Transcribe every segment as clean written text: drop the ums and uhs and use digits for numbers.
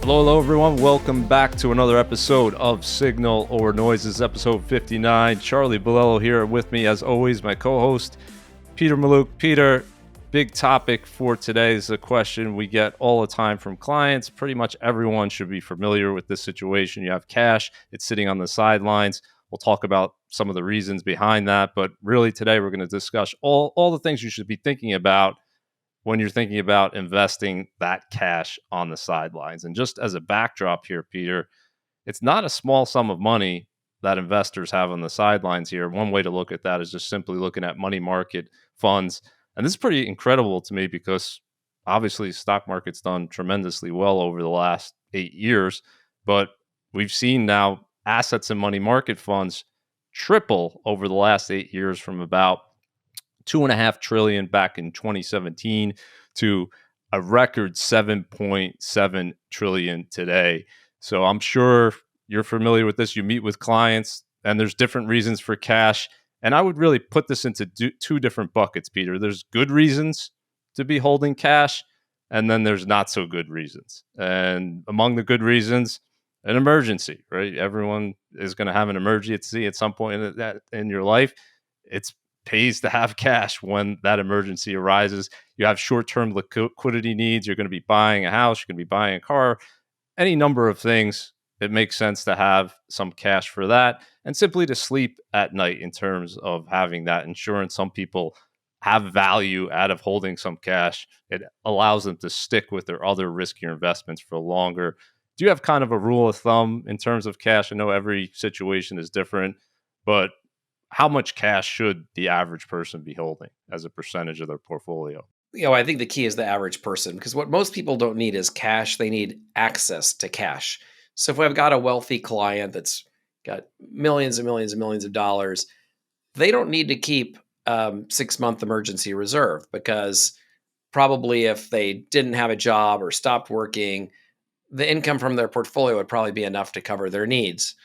Hello, everyone. Welcome back to another episode of Signal or Noise. This is episode 59. Charlie Bilello here with me, as always, my co-host, Peter Mallouk. Peter, big topic for today is a question we get all the time from clients. Pretty much everyone should be familiar with this situation. You have cash. It's sitting on the sidelines. We'll talk about some of the reasons behind that. But really today we're going to discuss all the things you should be thinking about when you're thinking about investing that cash on the sidelines. And just as a backdrop here, Peter, it's not a small sum of money that investors have on the sidelines here. One way to look at that is just simply looking at money market funds. And this is pretty incredible to me because obviously the stock market's done tremendously well over the last 8 years, but we've seen now assets in money market funds triple over the last 8 years from about 2.5 trillion back in 2017 to a record 7.7 trillion today. So I'm sure you're familiar with this. You meet with clients and there's different reasons for cash. And I would really put this into two different buckets, Peter. There's good reasons to be holding cash, and then there's not so good reasons. And among the good reasons, an emergency, right? Everyone is going to have an emergency at some point in your life. It's pays to have cash when that emergency arises. You have short-term liquidity needs. You're going to be buying a house. You're going to be buying a car, any number of things. It makes sense to have some cash for that and simply to sleep at night in terms of having that insurance. Some people have value out of holding some cash. It allows them to stick with their other riskier investments for longer. Do you have kind of a rule of thumb in terms of cash? I know every situation is different, but how much cash should the average person be holding as a percentage of their portfolio? I think the key is the average person, because what most people don't need is cash. They need access to cash. So if I've got a wealthy client that's got millions and millions and millions of dollars, they don't need to keep 6-month emergency reserve, because probably if they didn't have a job or stopped working, the income from their portfolio would probably be enough to cover their needs.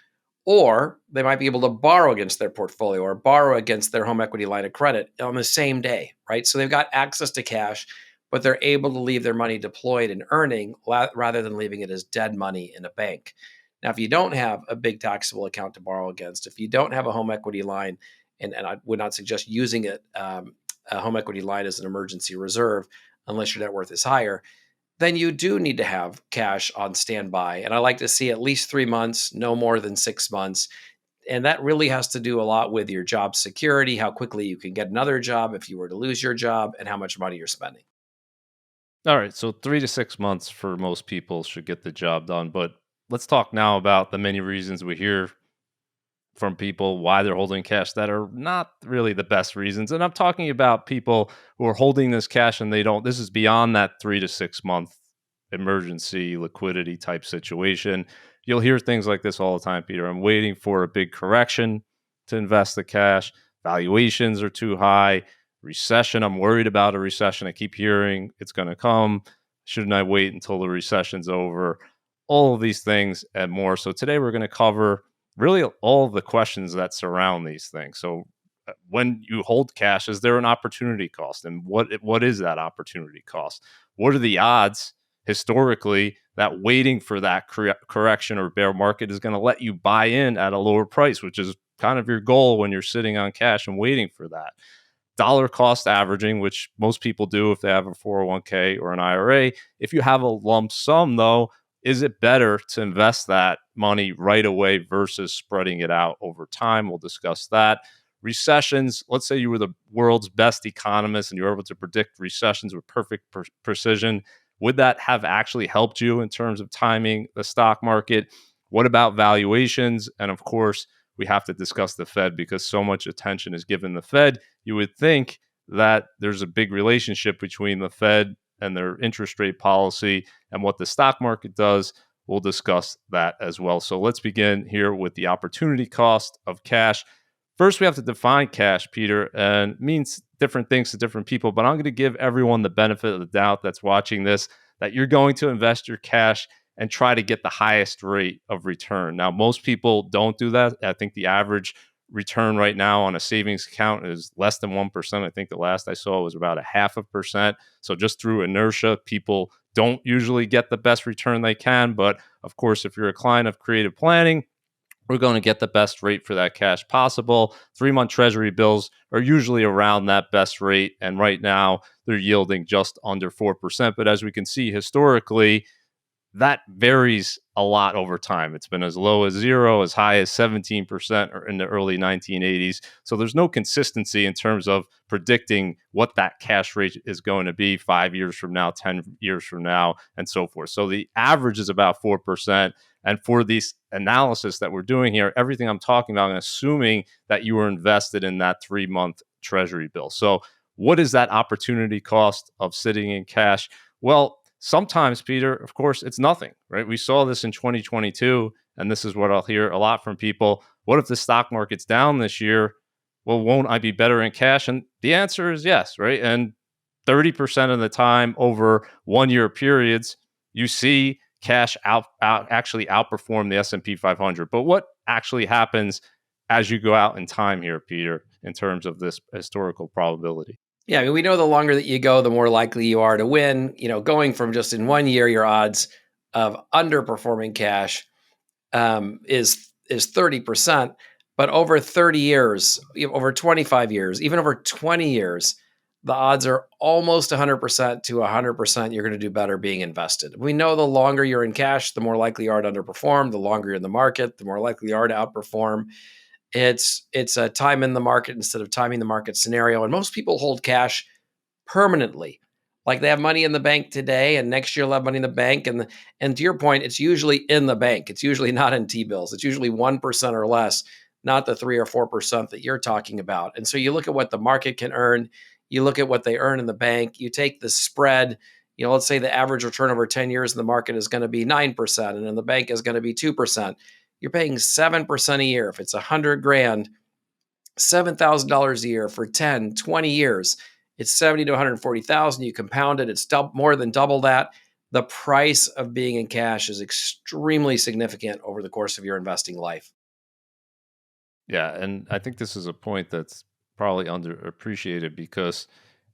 Or they might be able to borrow against their portfolio or borrow against their home equity line of credit on the same day, right? So they've got access to cash, but they're able to leave their money deployed and earning rather than leaving it as dead money in a bank. Now, if you don't have a big taxable account to borrow against, if you don't have a home equity line, and I would not suggest using it, a home equity line as an emergency reserve unless your net worth is higher, then you do need to have cash on standby. And I like to see at least 3 months, no more than 6 months. And that really has to do a lot with your job security, how quickly you can get another job if you were to lose your job, and how much money you're spending. All right, so 3 to 6 months for most people should get the job done. But let's talk now about the many reasons we hear from people why they're holding cash that are not really the best reasons. And I'm talking about people who are holding this cash and this is beyond that 3 to 6 month emergency liquidity type situation. You'll hear things like this all the time, Peter. I'm waiting for a big correction to invest the cash. Valuations are too high. Recession, I'm worried about a recession. I keep hearing it's going to come. Shouldn't I wait until the recession's over? All of these things and more. So today we're going to cover really all of the questions that surround these things. So when you hold cash, is there an opportunity cost? And what is that opportunity cost? What are the odds historically that waiting for that correction or bear market is going to let you buy in at a lower price, which is kind of your goal when you're sitting on cash and waiting for that? Dollar cost averaging, which most people do if they have a 401k or an IRA. If you have a lump sum, though, is it better to invest that money right away versus spreading it out over time? We'll discuss that. Recessions, let's say you were the world's best economist and you were able to predict recessions with perfect precision. Would that have actually helped you in terms of timing the stock market? What about valuations? And of course, we have to discuss the Fed because so much attention is given the Fed. You would think that there's a big relationship between the Fed and their interest rate policy and what the stock market does. We'll discuss that as well. So let's begin here with the opportunity cost of cash. First, we have to define cash, Peter, and it means different things to different people, but I'm going to give everyone the benefit of the doubt that's watching this, that you're going to invest your cash and try to get the highest rate of return. Now, most people don't do that. I think the average return right now on a savings account is less than 1%. I think the last I saw was about 0.5%. So just through inertia, people don't usually get the best return they can. But of course, if you're a client of creative planning, we're going to get the best rate for that cash possible. 3-month treasury bills are usually around that best rate. And right now, they're yielding just under 4%. But as we can see historically, that varies a lot over time. It's been as low as zero, as high as 17% or in the early 1980s. So there's no consistency in terms of predicting what that cash rate is going to be 5 years from now, 10 years from now, and so forth. So the average is about 4%. And for this analysis that we're doing here, everything I'm talking about, I'm assuming that you were invested in that 3-month treasury bill. So what is that opportunity cost of sitting in cash? Well, sometimes, Peter, of course, it's nothing, right? We saw this in 2022, and this is what I'll hear a lot from people. What if the stock market's down this year? Well, won't I be better in cash? And the answer is yes, right? And 30% of the time over 1 year periods, you see cash actually outperform the S&P 500. But what actually happens as you go out in time here, Peter, in terms of this historical probability? Yeah, I mean, we know the longer that you go, the more likely you are to win. Going from just in 1 year, your odds of underperforming cash is 30%, but over 30 years, over 25 years, even over 20 years, the odds are almost 100% to 100% you're going to do better being invested. We know the longer you're in cash, the more likely you are to underperform. The longer you're in the market, the more likely you are to outperform. It's a time in the market instead of timing the market scenario. And most people hold cash permanently. Like they have money in the bank today, and next year they'll have money in the bank. And to your point, it's usually in the bank. It's usually not in T-bills. It's usually 1% or less, not the 3 or 4% that you're talking about. And so you look at what the market can earn, you look at what they earn in the bank, you take the spread. Let's say the average return over 10 years in the market is going to be 9%, and in the bank is going to be 2%. You're paying 7% a year. If it's 100 grand, $7,000 a year for 10, 20 years, it's 70 to 140,000. You compound it, it's more than double that. The price of being in cash is extremely significant over the course of your investing life. Yeah, and I think this is a point that's probably underappreciated because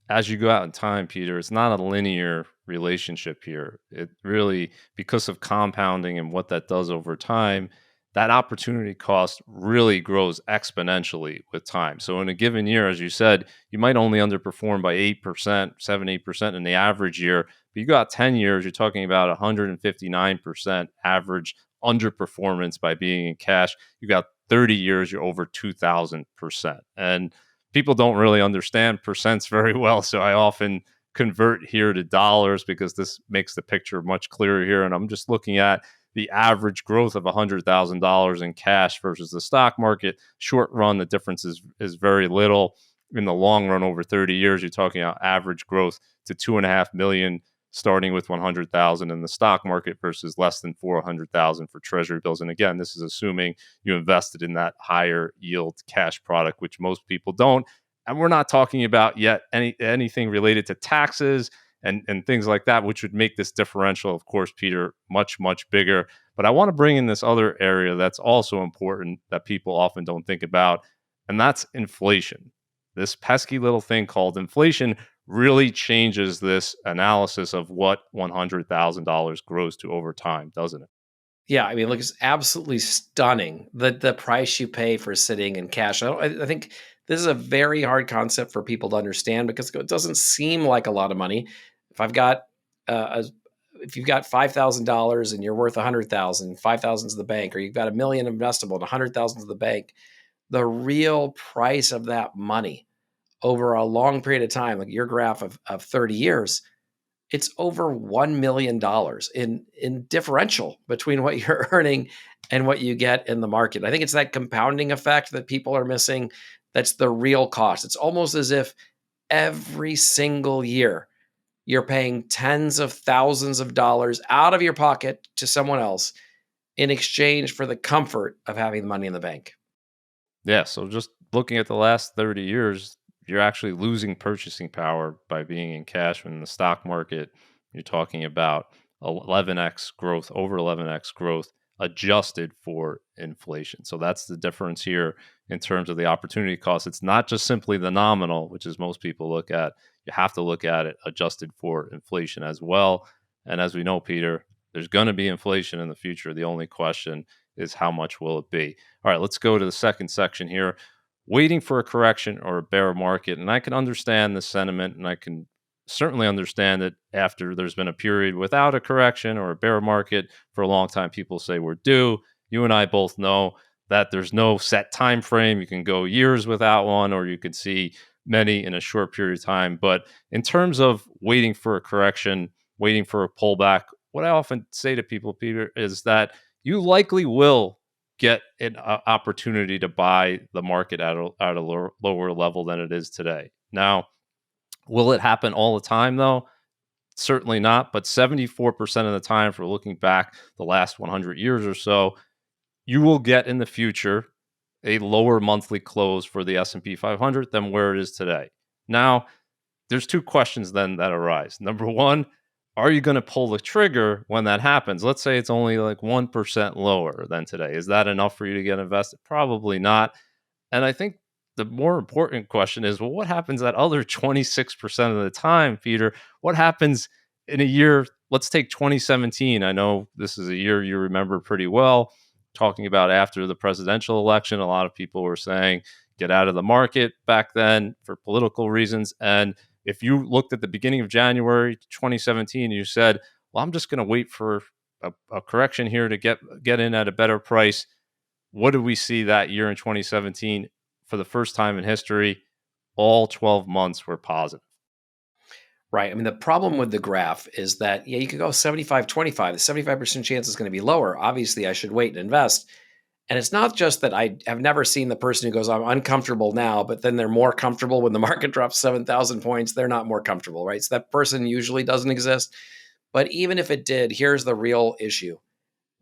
as you go out in time, Peter, it's not a linear relationship here. It really, because of compounding and what that does over time, that opportunity cost really grows exponentially with time. So in a given year, as you said, you might only underperform by 8%, 7, 8% in the average year. But you got 10 years, you're talking about 159% average underperformance by being in cash. You got 30 years, you're over 2,000%. And people don't really understand percents very well. So I often convert here to dollars because this makes the picture much clearer here. And I'm just looking at the average growth of $100,000 in cash versus the stock market. Short run, the difference is very little. In the long run, over 30 years, you're talking about average growth to 2.5 million starting with 100,000 in the stock market versus less than 400,000 for treasury bills. And again, this is assuming you invested in that higher yield cash product, which most people don't. And we're not talking about yet anything related to taxes and things like that, which would make this differential, of course, Peter, much, much bigger. But I want to bring in this other area that's also important that people often don't think about, and that's inflation. This pesky little thing called inflation really changes this analysis of what $100,000 grows to over time, doesn't it? Yeah, I mean, look, it's absolutely stunning the price you pay for sitting in cash. I think this is a very hard concept for people to understand because it doesn't seem like a lot of money. If I've got a if you've got $5,000 and you're worth 100,000, 5,000 to the bank, or you've got a million investable and 100,000 to the bank, the real price of that money over a long period of time, like your graph of 30 years, it's over $1 million in differential between what you're earning and what you get in the market. I think it's that compounding effect that people are missing. That's the real cost. It's almost as if every single year you're paying tens of thousands of dollars out of your pocket to someone else in exchange for the comfort of having the money in the bank. Yeah. So just looking at the last 30 years, you're actually losing purchasing power by being in cash. When in the stock market, you're talking about 11x growth, over 11x growth adjusted for inflation. So that's the difference here in terms of the opportunity cost. It's not just simply the nominal, which is most people look at. You have to look at it adjusted for inflation as well. And as we know, Peter, there's going to be inflation in the future. The only question is how much will it be? All right, let's go to the second section here. Waiting for a correction or a bear market. And I can understand the sentiment, and I can certainly understand that after there's been a period without a correction or a bear market for a long time, people say we're due. You and I both know that there's no set time frame. You can go years without one, or you could see many in a short period of time. But in terms of waiting for a correction, waiting for a pullback, what I often say to people, Peter, is that you likely will get an opportunity to buy the market at a lower level than it is today. Now, will it happen all the time, though? Certainly not. But 74% of the time, if we're looking back the last 100 years or so, you will get in the future a lower monthly close for the S&P 500 than where it is today. Now, there's two questions then that arise. Number one, are you going to pull the trigger when that happens? Let's say it's only like 1% lower than today. Is that enough for you to get invested? Probably not. And I think the more important question is, well, what happens that other 26% of the time, Peter? What happens in a year? Let's take 2017. I know this is a year you remember pretty well. Talking about after the presidential election, a lot of people were saying, get out of the market back then for political reasons. And if you looked at the beginning of January 2017, you said, well, I'm just going to wait for a correction here to get in at a better price. What did we see that year in 2017? For the first time in history, all 12 months were positive. Right. I mean, the problem with the graph is that, yeah, you could go 75-25. The 75% chance is going to be lower. Obviously, I should wait and invest. And it's not just that I have never seen the person who goes, I'm uncomfortable now, but then they're more comfortable when the market drops 7,000 points. They're not more comfortable, right? So that person usually doesn't exist. But even if it did, here's the real issue: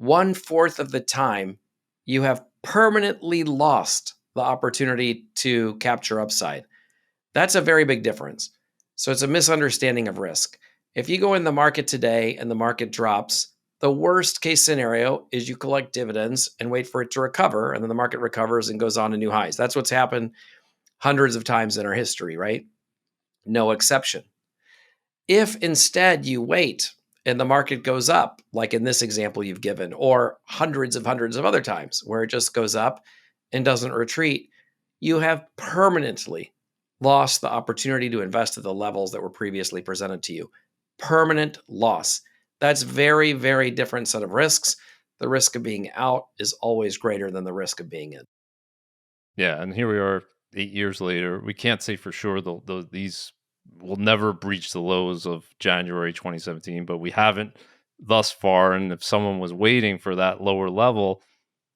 1/4 of the time, you have permanently lost the opportunity to capture upside. That's a very big difference. So it's a misunderstanding of risk. If you go in the market today and the market drops, the worst case scenario is you collect dividends and wait for it to recover, and then the market recovers and goes on to new highs. That's what's happened hundreds of times in our history, right? No exception. If instead you wait and the market goes up, like in this example you've given, or hundreds of other times where it just goes up and doesn't retreat, you have permanently lost the opportunity to invest at the levels that were previously presented to you. Permanent loss. That's very, very different set of risks. The risk of being out is always greater than the risk of being in. Yeah, and here we are 8 years later. We can't say for sure these will never breach the lows of January 2017, but we haven't thus far. And if someone was waiting for that lower level,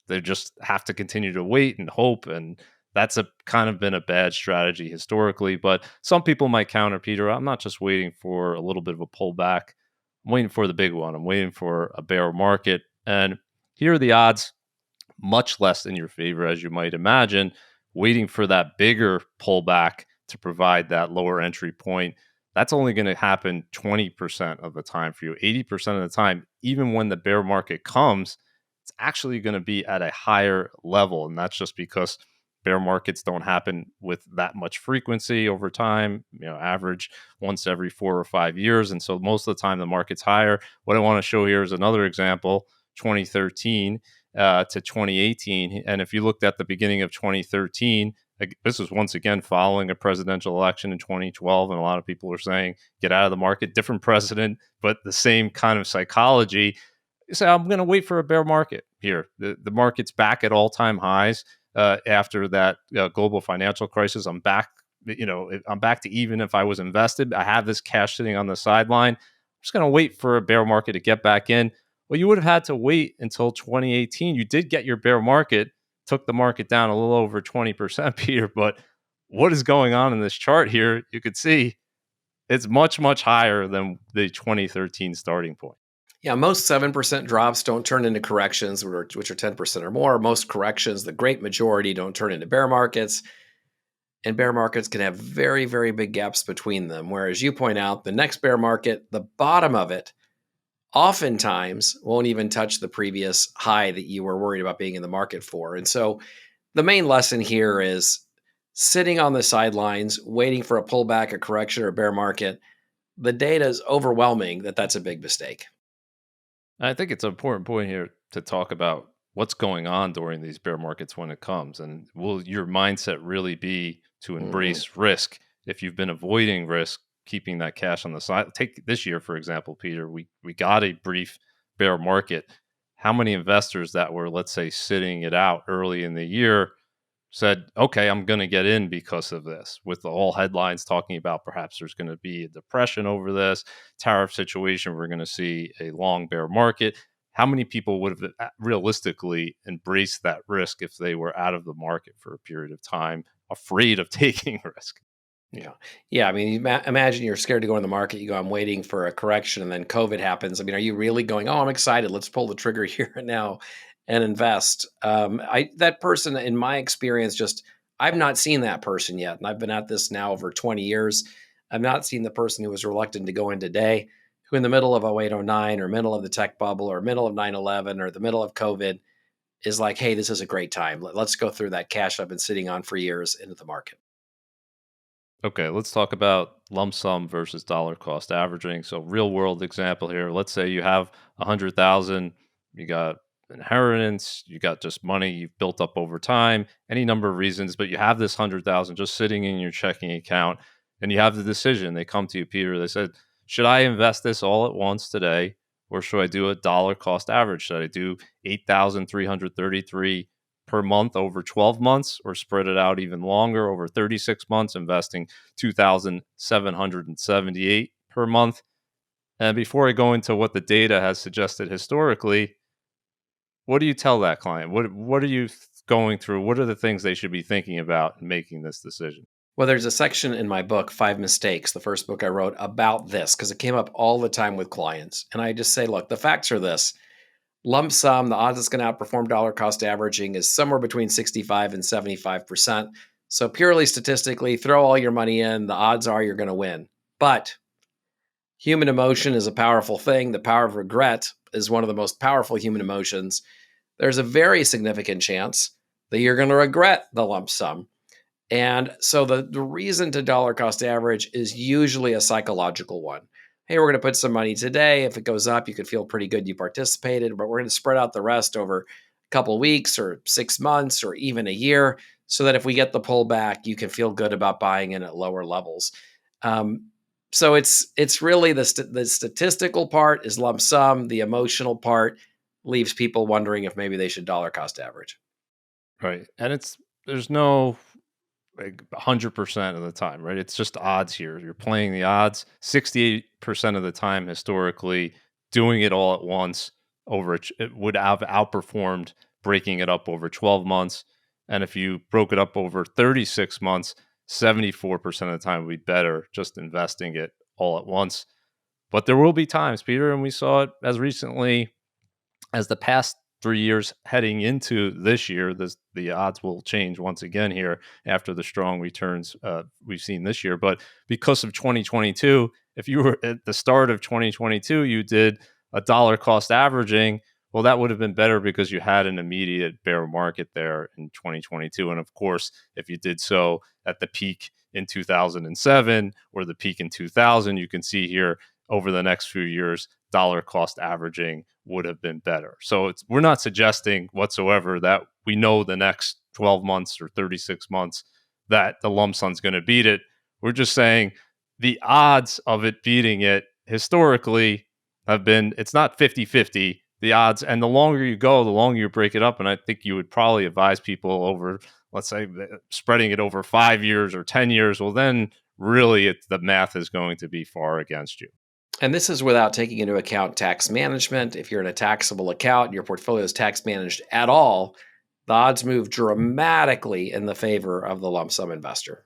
they just have to continue to wait and hope. And that's a kind of been a bad strategy historically. But some people might counter, Peter, I'm not just waiting for a little bit of a pullback. I'm waiting for the big one. I'm waiting for a bear market. And here are the odds much less in your favor, as you might imagine, waiting for that bigger pullback to provide that lower entry point. That's only going to happen 20% of the time for you. 80% of the time, even when the bear market comes, it's actually going to be at a higher level. And that's just because bear markets don't happen with that much frequency over time, average once every 4 or 5 years. And so most of the time the market's higher. What I want to show here is another example, 2013 to 2018. And if you looked at the beginning of 2013, this was once again following a presidential election in 2012. And a lot of people were saying, get out of the market, different president, but the same kind of psychology. You say, I'm going to wait for a bear market here. The market's back at all-time highs after that global financial crisis. I'm back. I'm back to even if I was invested. I have this cash sitting on the sideline. I'm just going to wait for a bear market to get back in. Well, you would have had to wait until 2018. You did get your bear market, took the market down a little over 20%, Peter. But what is going on in this chart here? You could see it's much, much higher than the 2013 starting point. Yeah, most 7% drops don't turn into corrections, which are 10% or more. Most corrections, the great majority, don't turn into bear markets. And bear markets can have very, very big gaps between them. Whereas you point out, the next bear market, the bottom of it, oftentimes won't even touch the previous high that you were worried about being in the market for. And so the main lesson here is sitting on the sidelines, waiting for a pullback, a correction, or a bear market. the data is overwhelming that that's a big mistake. I think it's an important point here to talk about what's going on during these bear markets when it comes. And will your mindset really be to Mhm. embrace risk if you've been avoiding risk, keeping that cash on the side? Take this year, for example, Peter. We got a brief bear market. How many investors that were, let's say, sitting it out early in the year said, okay, I'm going to get in because of this, with the whole headlines talking about perhaps there's going to be a depression over this tariff situation. We're going to see a long bear market. How many people would have realistically embraced that risk if they were out of the market for a period of time, afraid of taking risk? Yeah. Yeah. I mean, imagine you're scared to go in the market. You go, I'm waiting for a correction, and then COVID happens. I mean, are you really going, oh, I'm excited. Let's pull the trigger here and now and invest? That person, in my experience, I've not seen that person yet. And I've been at this now over 20 years. I've not seen the person who was reluctant to go in today, who in the middle of 08, 09, or middle of the tech bubble, or middle of 9/11, or the middle of COVID is like, hey, this is a great time. Let's go through that cash I've been sitting on for years into the market. Okay, let's talk about lump sum versus dollar cost averaging. So, real world example here. Let's say you have 100,000, you got inheritance, you got just money you've built up over time, any number of reasons, but you have this 100,000 just sitting in your checking account, and you have the decision. They come to you, Peter. They said, "Should I invest this all at once today, or should I do a dollar cost average? Should I do 8,333 per month over 12 months, or spread it out even longer over 36 months, investing 2,778 per month?" And before I go into what the data has suggested historically, what do you tell that client? What are you going through? What are the things they should be thinking about in making this decision? Well, there's a section in my book, Five Mistakes, the first book I wrote about this, because it came up all the time with clients. And I just say, look, the facts are this: lump sum, the odds it's going to outperform dollar cost averaging is somewhere between 65 and 75%. So, purely statistically, throw all your money in, the odds are you're going to win. But human emotion is a powerful thing. The power of regret is one of the most powerful human emotions. There's a very significant chance that you're going to regret the lump sum. And so the reason to dollar cost average is usually a psychological one. Hey, we're going to put some money today. If it goes up, you could feel pretty good you participated, but we're going to spread out the rest over a couple of weeks or 6 months or even a year so that if we get the pullback, you can feel good about buying in at lower levels. Um, so it's really the statistical part is lump sum. The emotional part leaves people wondering if maybe they should dollar cost average. Right. And there's no like 100% of the time, right? It's just odds here. You're playing the odds 68% of the time historically. Doing it all at once it would have outperformed breaking it up over 12 months. And if you broke it up over 36 months, 74% of the time would be better just investing it all at once. But there will be times, Peter, and we saw it as recently as the past 3 years heading into this year. The odds will change once again here after the strong returns we've seen this year. But because of 2022, if you were at the start of 2022, you did a dollar cost averaging. Well, that would have been better because you had an immediate bear market there in 2022. And of course, if you did so at the peak in 2007 or the peak in 2000, you can see here over the next few years, dollar cost averaging would have been better. So we're not suggesting whatsoever that we know the next 12 months or 36 months that the lump sum's going to beat it. We're just saying the odds of it beating it historically have been, it's not 50-50. The odds, and the longer you go, the longer you break it up. And I think you would probably advise people over, let's say, spreading it over 5 years or 10 years. Well, then really the math is going to be far against you. And this is without taking into account tax management. If you're in a taxable account, your portfolio is tax managed at all, the odds move dramatically in the favor of the lump sum investor.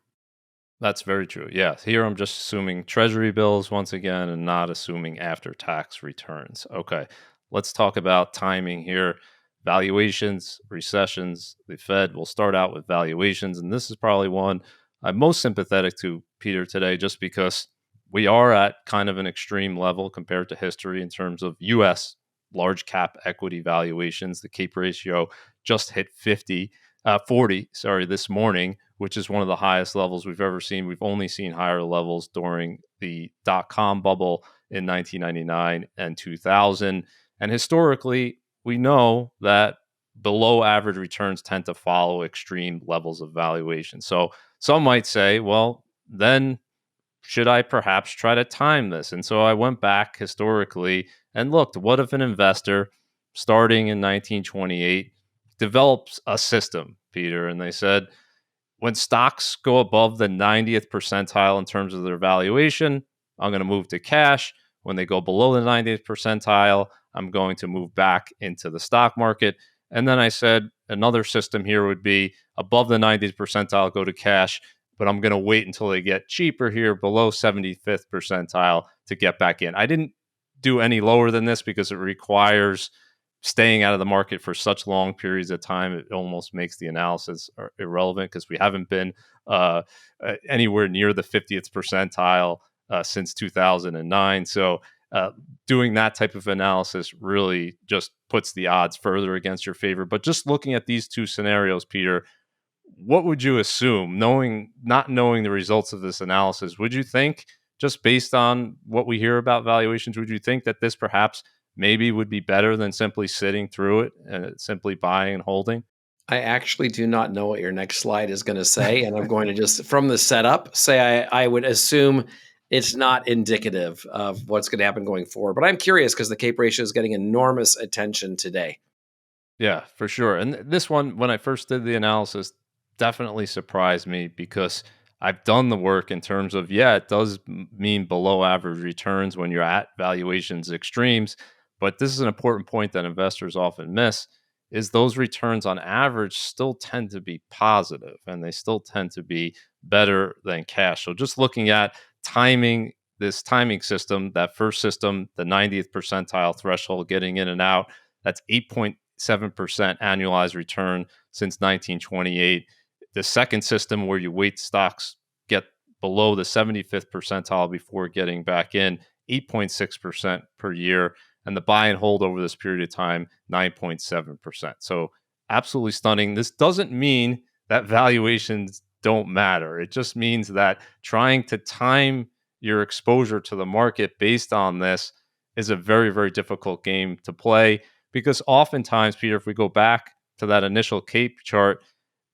That's very true. Yeah. Here I'm just assuming treasury bills once again and not assuming after tax returns. Okay. Let's talk about timing here. Valuations, recessions, the Fed. We'll start out with valuations. And this is probably one I'm most sympathetic to, Peter, today, just because we are at kind of an extreme level compared to history in terms of US large cap equity valuations. The CAPE ratio just hit 40, sorry, this morning, which is one of the highest levels we've ever seen. We've only seen higher levels during the dot-com bubble in 1999 and 2000. And historically, we know that below average returns tend to follow extreme levels of valuation. So some might say, well, then should I perhaps try to time this? And so I went back historically and looked, what if an investor starting in 1928 develops a system, Peter? And they said, when stocks go above the 90th percentile in terms of their valuation, I'm going to move to cash. When they go below the 90th percentile, I'm going to move back into the stock market. And then I said another system here would be above the 90th percentile, go to cash, but I'm going to wait until they get cheaper here below 75th percentile to get back in. I didn't do any lower than this because it requires staying out of the market for such long periods of time. It almost makes the analysis irrelevant because we haven't been anywhere near the 50th percentile since 2009. So uh, doing that type of analysis really just puts the odds further against your favor. But just looking at these two scenarios, Peter, what would you assume, not knowing the results of this analysis? Would you think, just based on what we hear about valuations, would you think that this perhaps maybe would be better than simply sitting through it and simply buying and holding? I actually do not know what your next slide is going to say, and I'm going to just, from the setup, say I would assume it's not indicative of what's going to happen going forward. But I'm curious because the CAPE ratio is getting enormous attention today. Yeah, for sure. And this one, when I first did the analysis, definitely surprised me because I've done the work in terms of, yeah, it does mean below average returns when you're at valuations extremes. But this is an important point that investors often miss is those returns on average still tend to be positive and they still tend to be better than cash. So just looking at timing, this timing system, that first system, the 90th percentile threshold, getting in and out, that's 8.7% annualized return since 1928. The second system, where you wait stocks get below the 75th percentile before getting back in, 8.6% per year. And the buy and hold over this period of time, 9.7%. So absolutely stunning. This doesn't mean that valuations don't matter. It just means that trying to time your exposure to the market based on this is a very, very difficult game to play because oftentimes, Peter, if we go back to that initial CAPE chart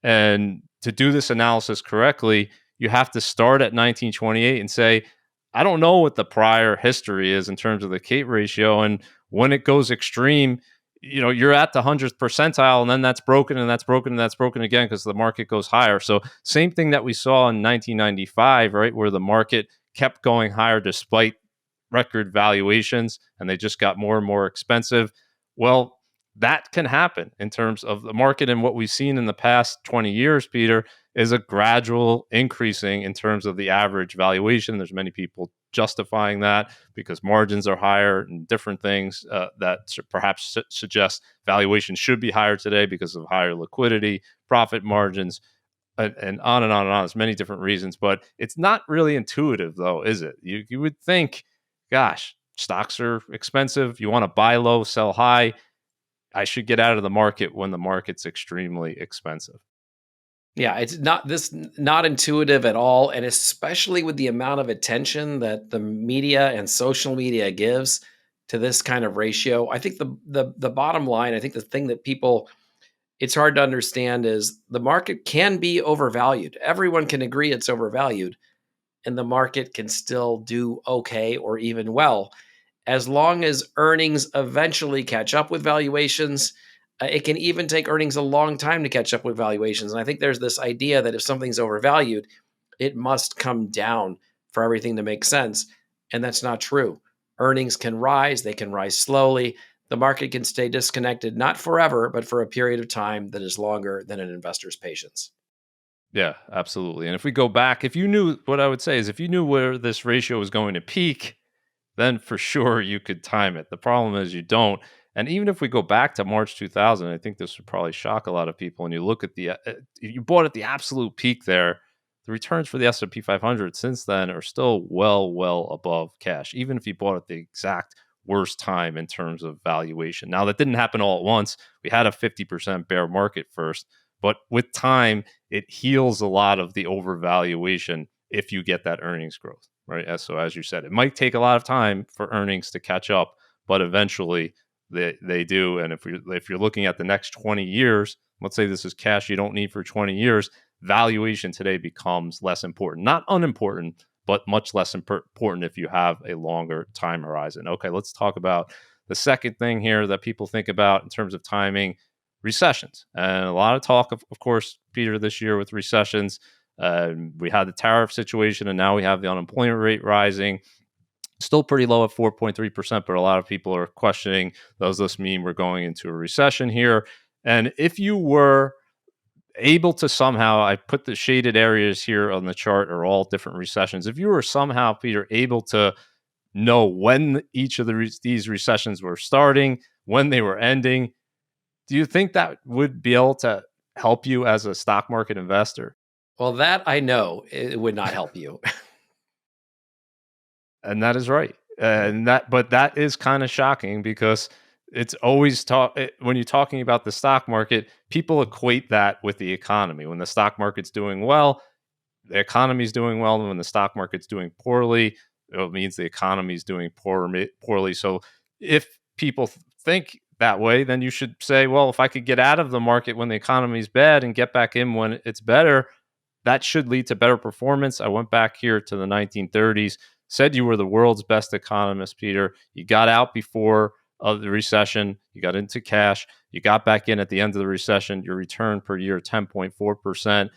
and to do this analysis correctly, you have to start at 1928 and say, I don't know what the prior history is in terms of the CAPE ratio. And when it goes extreme, you're at the 100th percentile and then that's broken and that's broken and that's broken again because the market goes higher. So same thing that we saw in 1995, right? Where the market kept going higher despite record valuations and they just got more and more expensive. Well, that can happen in terms of the market. And what we've seen in the past 20 years, Peter, is a gradual increasing in terms of the average valuation. There's many people justifying that because margins are higher and different things that perhaps suggest valuation should be higher today because of higher liquidity, profit margins, and on and on and on. There's many different reasons, but it's not really intuitive, though, is it? You would think, gosh, stocks are expensive. You want to buy low, sell high. I should get out of the market when the market's extremely expensive. Yeah, it's not intuitive at all, and especially with the amount of attention that the media and social media gives to this kind of ratio. I think the bottom line, I think the thing that people it's hard to understand is the market can be overvalued. Everyone can agree it's overvalued, and the market can still do okay or even well as long as earnings eventually catch up with valuations. It can even take earnings a long time to catch up with valuations. And I think there's this idea that if something's overvalued, it must come down for everything to make sense. And that's not true. Earnings can rise, they can rise slowly. The market can stay disconnected, not forever, but for a period of time that is longer than an investor's patience. Yeah, absolutely. And if we go back, if you knew what I would say is if you knew where this ratio was going to peak, then for sure you could time it. The problem is you don't. And even if we go back to March 2000, I think this would probably shock a lot of people. And you look at if you bought at the absolute peak there, the returns for the S&P 500 since then are still well above cash, even if you bought at the exact worst time in terms of valuation. Now, that didn't happen all at once. We had a 50% bear market first, But with time, it heals a lot of the overvaluation if you get that earnings growth, right? So as you said, it might take a lot of time for earnings to catch up, but eventually they do. And if you're looking at the next 20 years, let's say this is cash you don't need for 20 years, valuation today becomes less important, not unimportant, but much less important if you have a longer time horizon. Okay, let's talk about the second thing here that people think about in terms of timing: recessions. And a lot of talk, of course, Peter, this year with recessions. We had the tariff situation, and now we have the unemployment rate rising. Still pretty low at 4.3%, but a lot of people are questioning, does this mean we're going into a recession here? And if you were able to somehow, I put the shaded areas here on the chart are all different recessions. If you were somehow, Peter, able to know when each of these recessions were starting, when they were ending, do you think that would be able to help you as a stock market investor? Well, that I know it would not help you. And that is right. Yeah. But that is kind of shocking because it's always when you're talking about the stock market, people equate that with the economy. When the stock market's doing well, the economy's doing well. And when the stock market's doing poorly, it means the economy's doing poorly. So if people think that way, then you should say, well, if I could get out of the market when the economy's bad and get back in when it's better, that should lead to better performance. I went back here to the 1930s, said you were the world's best economist, Peter. You got out before the recession, you got into cash, you got back in at the end of the recession, your return per year 10.4%.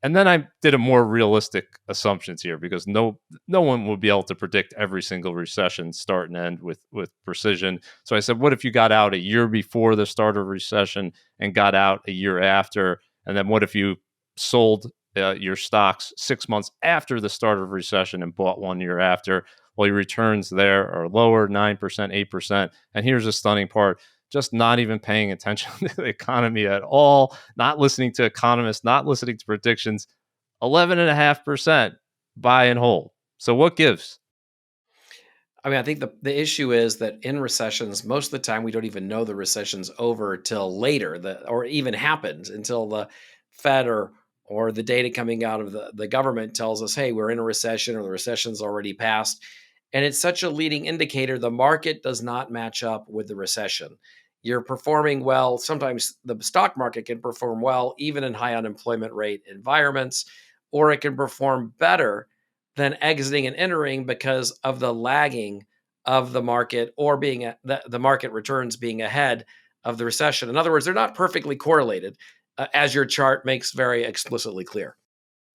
And then I did a more realistic assumptions here because no one will be able to predict every single recession start and end with precision. So I said, what if you got out a year before the start of recession and got out a year after? And then what if you sold your stocks 6 months after the start of recession and bought 1 year after? Well, your returns there are lower, 9%, 8%. And here's the stunning part: just not even paying attention to the economy at all, not listening to economists, not listening to predictions. 11.5% buy and hold. So what gives? I mean, I think the issue is that in recessions, most of the time we don't even know the recession's over till later, or even happens until the Fed or the data coming out of the government tells us, hey, we're in a recession or the recession's already passed. And it's such a leading indicator. The market does not match up with the recession. You're performing well. Sometimes the stock market can perform well, even in high unemployment rate environments, or it can perform better than exiting and entering because of the lagging of the market, or being the market returns being ahead of the recession. In other words, they're not perfectly correlated, as your chart makes very explicitly clear.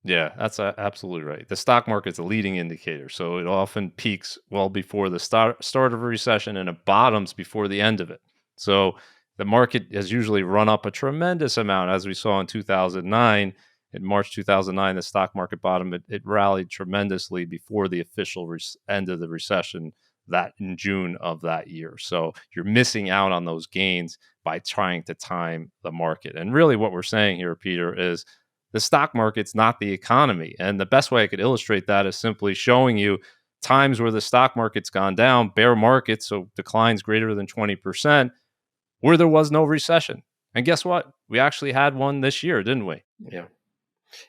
Yeah, that's absolutely right. The stock market's a leading indicator, so it often peaks well before the start of a recession and it bottoms before the end of it. So the market has usually run up a tremendous amount, as we saw in 2009. In March 2009, the stock market bottom. It rallied tremendously before the official end of the recession that in June of that year. So you're missing out on those gains by trying to time the market. And really, what we're saying here, Peter, is the stock market's not the economy. And the best way I could illustrate that is simply showing you times where the stock market's gone down, bear markets, so declines greater than 20%, where there was no recession. And guess what? We actually had one this year, didn't we? Yeah.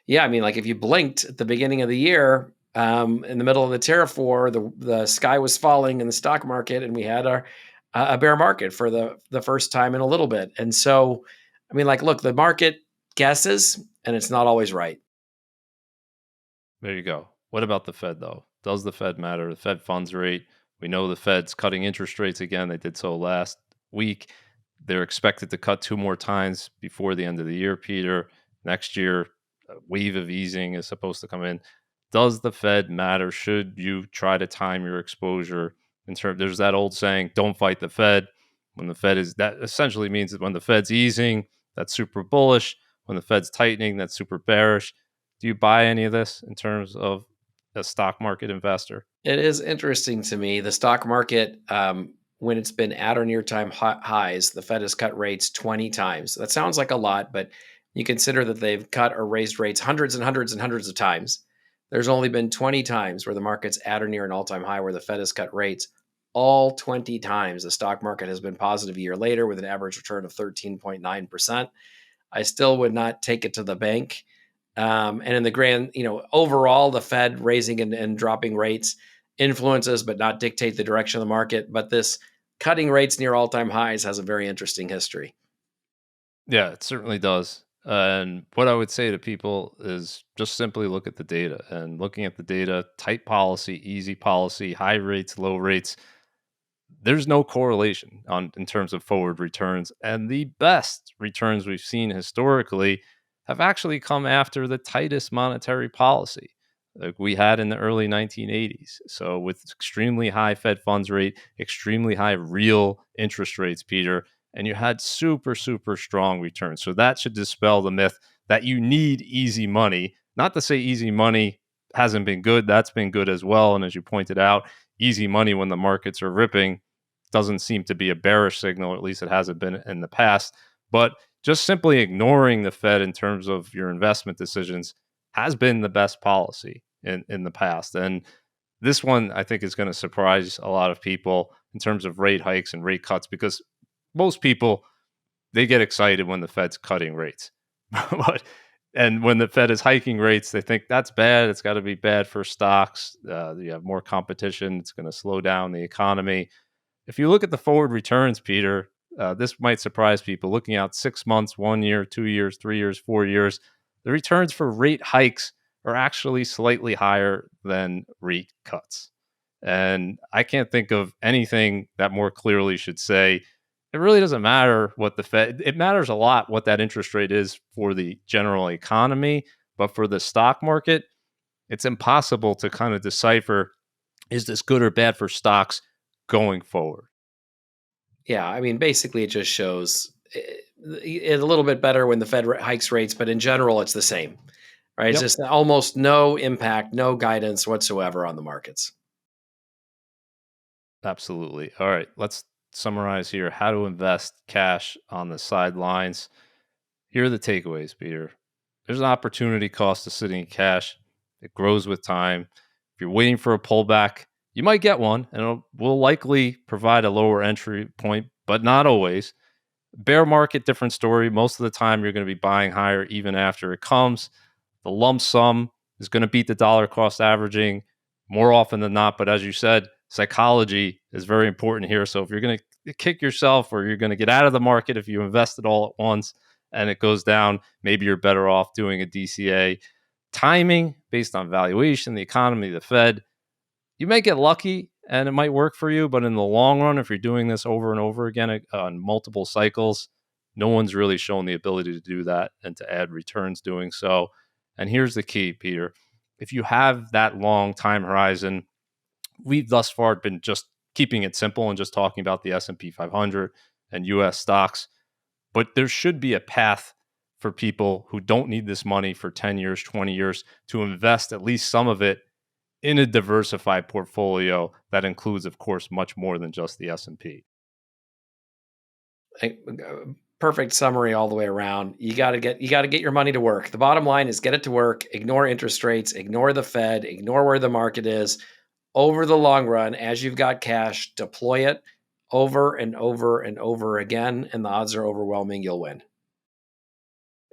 Yeah. I mean, like if you blinked at the beginning of the year, in the middle of the tariff war, the sky was falling in the stock market, and we had a bear market for the first time in a little bit. And so, I mean, like, look, the market guesses, and it's not always right. There you go. What about the Fed, though? Does the Fed matter? The Fed funds rate. We know the Fed's cutting interest rates again. They did so last week. They're expected to cut two more times before the end of the year, Peter. Next year, a wave of easing is supposed to come in. Does the Fed matter? Should you try to time your exposure in terms? There's that old saying, "Don't fight the Fed." When the Fed is that essentially means that when the Fed's easing, that's super bullish. When the Fed's tightening, that's super bearish. Do you buy any of this in terms of a stock market investor? It is interesting to me. The stock market, when it's been at or near time highs, the Fed has cut rates 20 times. That sounds like a lot, but you consider that they've cut or raised rates hundreds and hundreds and hundreds of times. There's only been 20 times where the market's at or near an all time high where the Fed has cut rates. All 20 times, the stock market has been positive a year later with an average return of 13.9%. I still would not take it to the bank. And in the grand, overall, the Fed raising and dropping rates influences, but not dictate the direction of the market. But this cutting rates near all time highs has a very interesting history. Yeah, it certainly does. And what I would say to people is just simply look at the data. And looking at the data, tight policy, easy policy, high rates, low rates, there's no correlation on in terms of forward returns, and the best returns we've seen historically have actually come after the tightest monetary policy like we had in the early 1980s. So with extremely high Fed funds rate, extremely high real interest rates, Peter, and you had super strong returns. So that should dispel the myth that you need easy money. Not to say easy money hasn't been good, that's been good as well, and as you pointed out, easy money when the markets are ripping doesn't seem to be a bearish signal, or at least it hasn't been in the past. But just simply ignoring the Fed in terms of your investment decisions has been the best policy in the past. And this one, I think, is going to surprise a lot of people in terms of rate hikes and rate cuts because most people they get excited when the Fed's cutting rates. but and when the Fed is hiking rates, they think that's bad. It's got to be bad for stocks. You have more competition. It's going to slow down the economy. If you look at the forward returns, Peter, this might surprise people. Looking out 6 months, 1 year, 2 years, 3 years, 4 years, the returns for rate hikes are actually slightly higher than rate cuts. And I can't think of anything that more clearly should say it really doesn't matter what the Fed, it matters a lot what that interest rate is for the general economy. But for the stock market, it's impossible to kind of decipher is this good or bad for stocks going forward. Yeah, I mean, basically, it just shows it a little bit better when the Fed hikes rates, but in general, it's the same, right? It's Yep. just almost no impact, no guidance whatsoever on the markets. Absolutely. All right, let's summarize here how to invest cash on the sidelines. Here are the takeaways, Peter. There's an opportunity cost to sitting in cash. It grows with time. If you're waiting for a pullback, you might get one, and it will likely provide a lower entry point, but not always. Bear market, different story. Most of the time, you're going to be buying higher even after it comes. The lump sum is going to beat the dollar cost averaging more often than not. But as you said, psychology is very important here. So if you're going to kick yourself or you're going to get out of the market if you invest it all at once and it goes down, maybe you're better off doing a DCA. Timing based on valuation, the economy, the Fed, you may get lucky and it might work for you, but in the long run, if you're doing this over and over again on multiple cycles, no one's really shown the ability to do that and to add returns doing so. And here's the key, Peter. If you have that long time horizon, we've thus far been just keeping it simple and just talking about the S&P 500 and US stocks, but there should be a path for people who don't need this money for 10 years, 20 years to invest at least some of it in a diversified portfolio that includes, of course, much more than just the S&P. Perfect summary all the way around. You got to get your money to work. The bottom line is get it to work. Ignore interest rates. Ignore the Fed. Ignore where the market is. Over the long run, as you've got cash, deploy it over and over and over again, and the odds are overwhelming you'll win.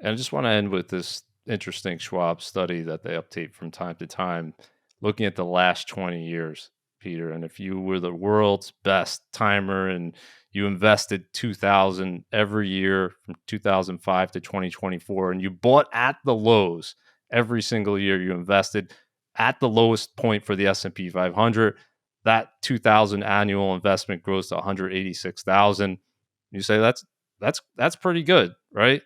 And I just want to end with this interesting Schwab study that they update from time to time, looking at the last 20 years, Peter. And if you were the world's best timer and you invested 2000 every year from 2005 to 2024 and you bought at the lows every single year you invested at the lowest point for the S&P 500, that 2000 annual investment grows to 186,000. You say that's pretty good, right?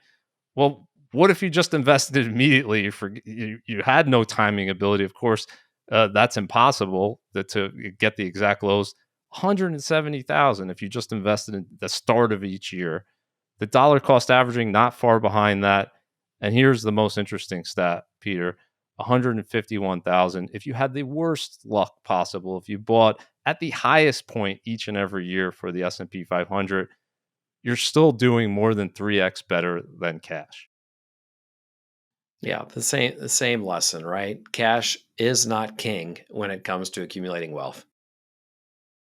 Well, what if you just invested it immediately? You had no timing ability. Of course, that's impossible to get the exact lows. 170,000 if you just invested in the start of each year. The dollar cost averaging not far behind that. And here's the most interesting stat, Peter. 151,000 if you had the worst luck possible. If you bought at the highest point each and every year for the S&P 500, you're still doing more than 3x better than cash. Yeah, the same lesson, right? Cash is not king when it comes to accumulating wealth.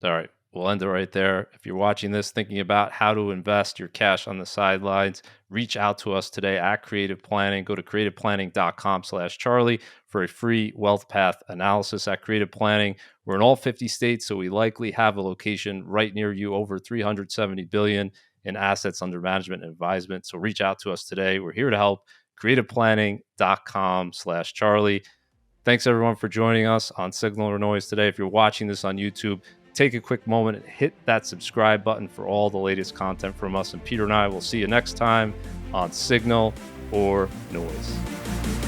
All right, we'll end it right there. If you're watching this thinking about how to invest your cash on the sidelines, reach out to us today at Creative Planning. Go to creativeplanning.com/Charlie for a free wealth path analysis. At Creative Planning, we're in all 50 states, so we likely have a location right near you, over 370 billion in assets under management and advisement. So reach out to us today. We're here to help. creativeplanning.com/Charlie. Thanks everyone for joining us on Signal or Noise today. If you're watching this on YouTube, take a quick moment and hit that subscribe button for all the latest content from us. And Peter and I will see you next time on Signal or Noise.